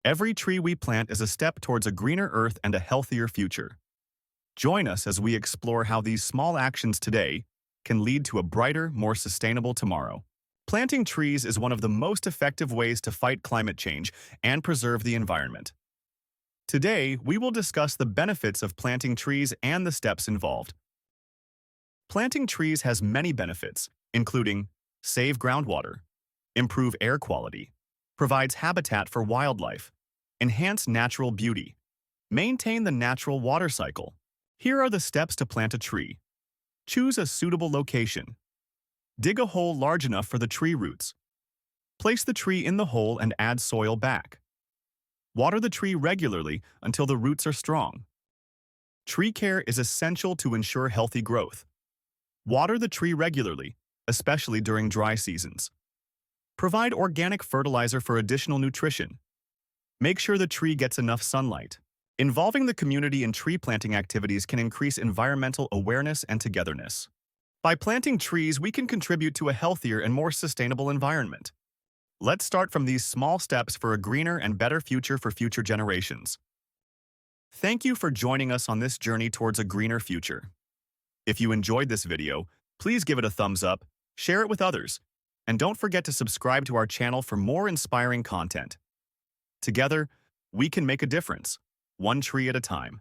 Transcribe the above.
Every tree we plant is a step towards a greener earth and a healthier future. Join us as we explore how these small actions today can lead to a brighter, more sustainable tomorrow. Planting trees is one of the most effective ways to fight climate change and preserve the environment. Today, we will discuss the benefits of planting trees and the steps involved. Planting trees has many benefits, including save groundwater, improve air quality, provides habitat for wildlife, enhance natural beauty, maintain the natural water cycle. Here are the steps to plant a tree. Choose a suitable location. Dig a hole large enough for the tree roots. Place the tree in the hole and add soil back. Water the tree regularly until the roots are strong. Tree care is essential to ensure healthy growth. Water the tree regularly, especially during dry seasons. Provide organic fertilizer for additional nutrition. Make sure the tree gets enough sunlight. Involving the community in tree planting activities can increase environmental awareness and togetherness. By planting trees, we can contribute to a healthier and more sustainable environment. Let's start from these small steps for a greener and better future for future generations. Thank you for joining us on this journey towards a greener future. If you enjoyed this video, please give it a thumbs up, share it with others, and don't forget to subscribe to our channel for more inspiring content. Together, we can make a difference, one tree at a time.